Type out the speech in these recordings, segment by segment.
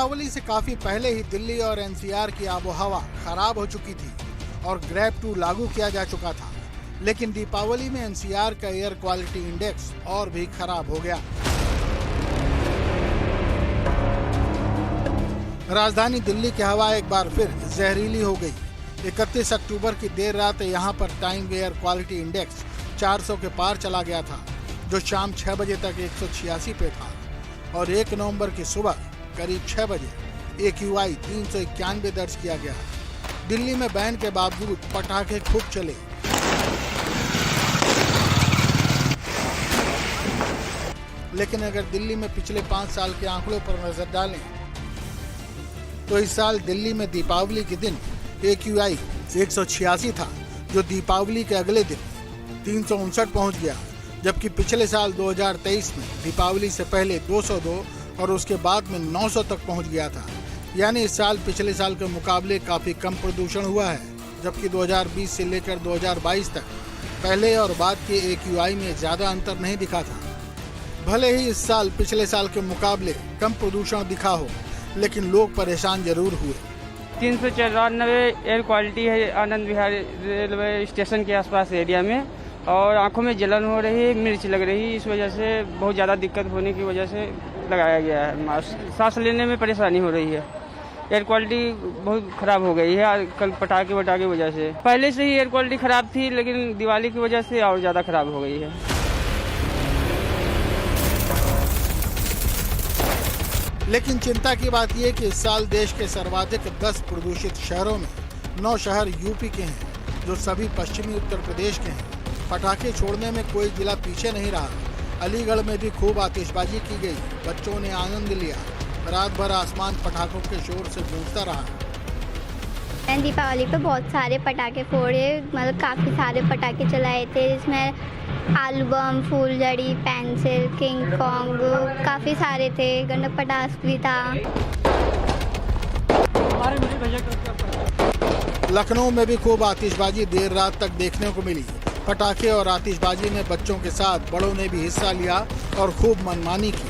दीपावली से काफी पहले ही दिल्ली और एनसीआर की आबोहवा खराब हो चुकी थी और ग्रैब 2 लागू किया जा चुका था, लेकिन दीपावली में एनसीआर का एयर क्वालिटी इंडेक्स और भी खराब हो गया। राजधानी दिल्ली की हवा एक बार फिर जहरीली हो गई। 31 अक्टूबर की देर रात यहां पर टाइम एयर क्वालिटी इंडेक्स 400 के पार चला गया था, जो शाम 6 बजे तक 186 पे था और 1 नवंबर की सुबह करीब 6 बजे AQI 391 दर्ज किया गया। दिल्ली में बैन के बावजूद पटाखे खूब चले। लेकिन अगर दिल्ली में पिछले 5 साल के आंकड़ों पर नजर डालें तो इस साल दिल्ली में दीपावली के दिन AQI 186 था, जो दीपावली के अगले दिन 359 पहुंच गया, जबकि पिछले साल 2023 में दीपावली से पहले 202 और उसके बाद में 900 तक पहुंच गया था। यानी इस साल पिछले साल के मुकाबले काफी कम प्रदूषण हुआ है, जबकि 2020 से लेकर 2022 तक पहले और बाद के AQI में ज्यादा अंतर नहीं दिखा था। भले ही इस साल पिछले साल के मुकाबले कम प्रदूषण दिखा हो, लेकिन लोग परेशान जरूर हुए। 394 एयर क्वालिटी है आनंद विहार रेलवे स्टेशन के आसपास एरिया में, और आंखों में जलन हो रही है, मिर्च लग रही है। इस वजह से बहुत ज़्यादा दिक्कत होने की वजह से लगाया गया है मास्क। सांस लेने में परेशानी हो रही है। एयर क्वालिटी बहुत ख़राब हो गई है कल पटाखे वटाखे वजह से। पहले से ही एयर क्वालिटी ख़राब थी, लेकिन दिवाली की वजह से और ज़्यादा ख़राब हो गई है। लेकिन चिंता की बात यह कि इस साल देश के सर्वाधिक 10 प्रदूषित शहरों में 9 शहर यूपी के हैं, जो सभी पश्चिमी उत्तर प्रदेश के हैं। पटाखे छोड़ने में कोई जिला पीछे नहीं रहा। अलीगढ़ में भी खूब आतिशबाजी की गई, बच्चों ने आनंद लिया। रात भर आसमान पटाखों के शोर से गूंजता रहा। मैंने दीपावली पे बहुत सारे पटाखे फोड़े, मतलब काफ़ी सारे पटाखे चलाए थे, जिसमें आलू बम, फूलझड़ी, पेंसिल, किंग कॉन्ग, काफ़ी सारे थे। गंडक पटाख भी था। लखनऊ में भी खूब आतिशबाजी देर रात तक देखने को मिली। पटाखे और आतिशबाजी में बच्चों के साथ बड़ों ने भी हिस्सा लिया और खूब मनमानी की।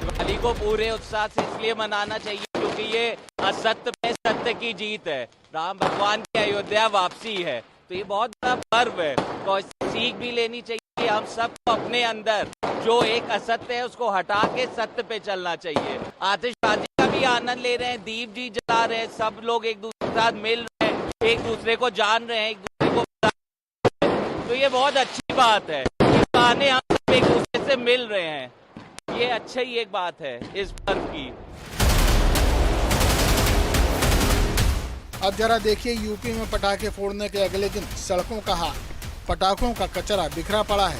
दिवाली को पूरे उत्साह से इसलिए मनाना चाहिए क्योंकि ये असत्य पे सत्य की जीत है। राम भगवान की अयोध्या वापसी है, तो ये बहुत बड़ा पर्व है। तो इससे सीख भी लेनी चाहिए। हम सबको अपने अंदर जो एक असत्य है उसको हटा के सत्य पे चलना चाहिए। आतिशबाजी का भी आनंद ले रहे हैं, दीप जी जला रहे हैं, सब लोग एक दूसरे के साथ मिल रहे हैं, एक दूसरे को जान रहे हैं, एक दूसरे को बता रहे हैं। तो ये बहुत अच्छी बात है। इस बहाने हम सब एक दूसरे से मिल रहे हैं। ये अच्छा ही एक बात है इस पर्व की। अब जरा देखिए यूपी में पटाखे फोड़ने के अगले दिन सड़कों का हाल। पटाखों का कचरा बिखरा पड़ा है।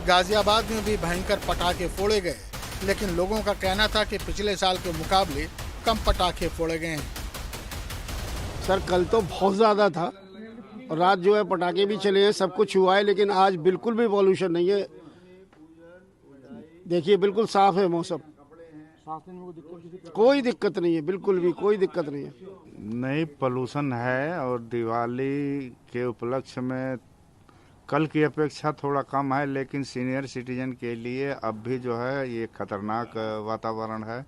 गाजियाबाद में भी भयंकर पटाखे फोड़े गए, लेकिन लोगों का कहना था कि पिछले साल के मुकाबले कम पटाखे फोड़े गए हैं। सर कल तो बहुत ज़्यादा था और रात जो है पटाखे भी चले हैं, सब कुछ हुआ है, लेकिन आज बिल्कुल भी पॉल्यूशन नहीं है। देखिए बिल्कुल साफ है मौसम, कोई दिक्कत नहीं है, बिल्कुल भी कोई दिक्कत नहीं है। नहीं, पोल्यूशन है और दिवाली के उपलक्ष्य में कल की अपेक्षा थोड़ा कम है, लेकिन सीनियर सिटीजन के लिए अब भी जो है ये खतरनाक वातावरण है।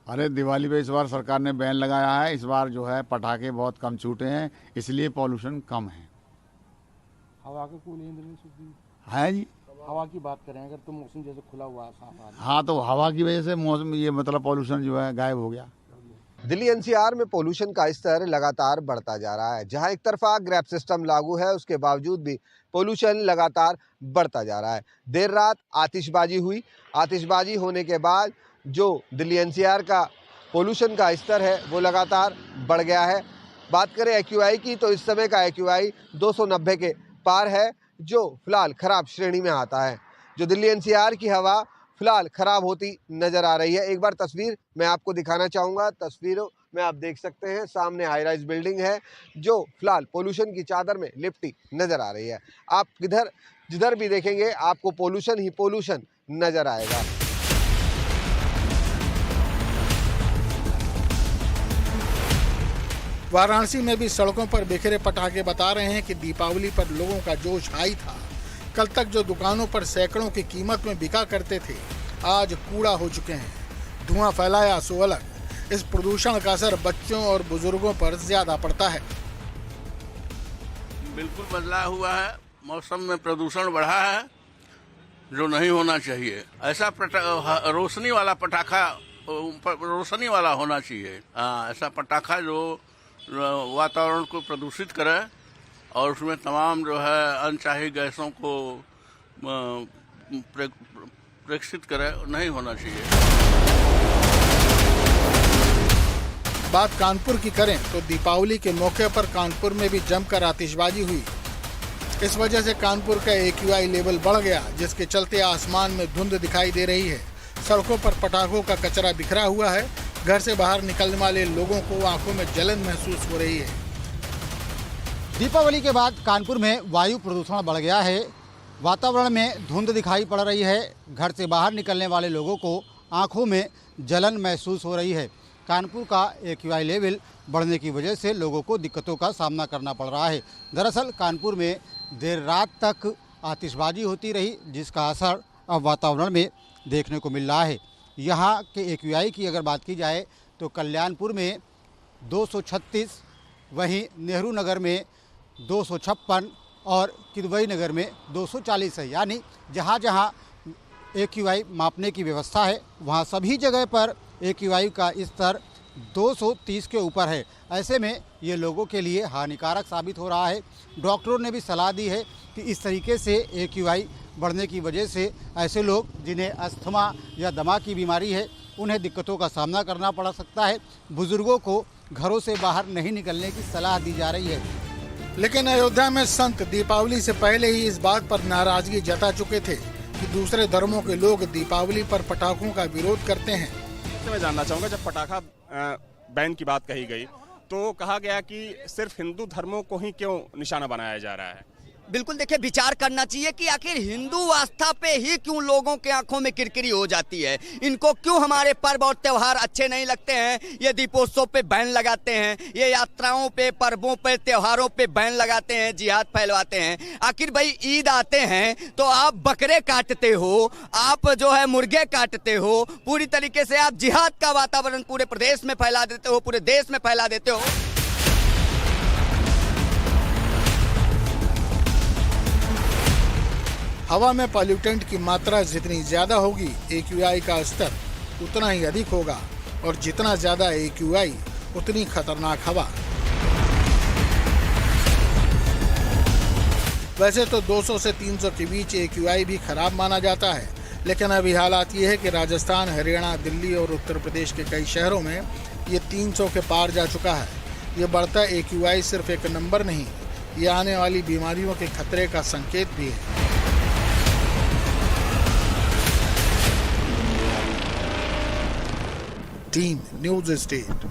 अरे दिवाली पे इस बार सरकार ने बैन लगाया है। इस बार जो है पटाखे बहुत कम छूटे हैं, इसलिए पॉल्यूशन कम है। हवा का कूल है जी। हवा की बात करें अगर तो मौसम जैसे खुला हुआ है। हाँ, तो हवा की वजह से मौसम ये मतलब पॉल्यूशन जो है गायब हो गया। दिल्ली एनसीआर में पोल्यूशन का स्तर लगातार बढ़ता जा रहा है। जहां एक तरफा ग्रैब सिस्टम लागू है, उसके बावजूद भी पोल्यूशन लगातार बढ़ता जा रहा है। देर रात आतिशबाजी हुई। आतिशबाजी होने के बाद जो दिल्ली एनसीआर का पोल्यूशन का स्तर है वो लगातार बढ़ गया है। बात करें AQI की तो इस समय का AQI 290 के पार है, जो फिलहाल खराब श्रेणी में आता है। जो दिल्ली एनसीआर की हवा फिलहाल खराब होती नजर आ रही है। एक बार तस्वीर मैं आपको दिखाना चाहूँगा। तस्वीरों में आप देख सकते हैं सामने हाई राइज बिल्डिंग है जो फिलहाल पोल्यूशन की चादर में लिपटी नजर आ रही है। आप जिधर भी देखेंगे आपको पोल्यूशन ही पोल्यूशन नजर आएगा। वाराणसी में भी सड़कों पर बिखरे पटाखे बता रहे हैं कि दीपावली पर लोगों का जोश हाई था। कल तक जो दुकानों पर सैकड़ों की कीमत में बिका करते थे, आज कूड़ा हो चुके हैं। धुआं फैलाया सो अलग, इस प्रदूषण का असर बच्चों और बुजुर्गों पर ज्यादा पड़ता है। बिल्कुल बदलाव हुआ है, मौसम में प्रदूषण बढ़ा है जो नहीं होना चाहिए। ऐसा रोशनी वाला पटाखा रोशनी वाला होना चाहिए। ऐसा पटाखा जो वातावरण को प्रदूषित करे और उसमें तमाम जो है अनचाही गैसों को प्रेक्षित करे, नहीं होना चाहिए। बात कानपुर की करें तो दीपावली के मौके पर कानपुर में भी जमकर आतिशबाजी हुई। इस वजह से कानपुर का AQI लेवल बढ़ गया, जिसके चलते आसमान में धुंध दिखाई दे रही है। सड़कों पर पटाखों का कचरा बिखरा हुआ है। घर से बाहर निकलने वाले लोगों को आंखों में जलन महसूस हो रही है। दीपावली के बाद कानपुर में वायु प्रदूषण बढ़ गया है। वातावरण में धुंध दिखाई पड़ रही है। घर से बाहर निकलने वाले लोगों को आंखों में जलन महसूस हो रही है। कानपुर का AQI लेवल बढ़ने की वजह से लोगों को दिक्कतों का सामना करना पड़ रहा है। दरअसल कानपुर में देर रात तक आतिशबाजी होती रही, जिसका असर अब वातावरण में देखने को मिल रहा है। यहाँ के AQI की अगर बात की जाए तो कल्याणपुर में 236, वहीं नेहरू नगर में 256 और किदवई नगर में 240 है। यानी जहाँ जहाँ AQI मापने की व्यवस्था है वहाँ सभी जगह पर AQI का स्तर 230 के ऊपर है। ऐसे में ये लोगों के लिए हानिकारक साबित हो रहा है। डॉक्टरों ने भी सलाह दी है कि इस तरीके से AQI बढ़ने की वजह से ऐसे लोग जिन्हें अस्थमा या दमा की बीमारी है उन्हें दिक्कतों का सामना करना पड़ सकता है। बुजुर्गों को घरों से बाहर नहीं निकलने की सलाह दी जा रही है। लेकिन अयोध्या में संत दीपावली से पहले ही इस बात पर नाराजगी जता चुके थे कि दूसरे धर्मों के लोग दीपावली पर पटाखों का विरोध करते हैं। मैं जानना चाहूँगा, जब पटाखा बैन की बात कही गई तो कहा गया कि सिर्फ हिंदू धर्मों को ही क्यों निशाना बनाया जा रहा है। बिल्कुल देखिए, विचार करना चाहिए कि आखिर हिंदू आस्था पे ही क्यों लोगों के आंखों में किरकिरी हो जाती है। इनको क्यों हमारे पर्व और त्योहार अच्छे नहीं लगते हैं। ये दीपोत्सव पे बैन लगाते हैं, ये यात्राओं पे, पर्वों पे, त्योहारों पे बैन लगाते हैं, जिहाद फैलवाते हैं। आखिर भाई ईद आते हैं तो आप बकरे काटते हो, आप जो है मुर्गे काटते हो, पूरी तरीके से आप जिहाद का वातावरण पूरे प्रदेश में फैला देते हो, पूरे देश में फैला देते हो। हवा में पॉल्यूटेंट की मात्रा जितनी ज्यादा होगी AQI का स्तर उतना ही अधिक होगा, और जितना ज्यादा AQI उतनी खतरनाक हवा। वैसे तो 200 से 300 के बीच AQI भी खराब माना जाता है, लेकिन अभी हालात ये है कि राजस्थान, हरियाणा, दिल्ली और उत्तर प्रदेश के कई शहरों में ये 300 के पार जा चुका है। ये बढ़ता AQI सिर्फ एक नंबर नहीं, ये आने वाली बीमारियों के खतरे का संकेत भी है। Team news state.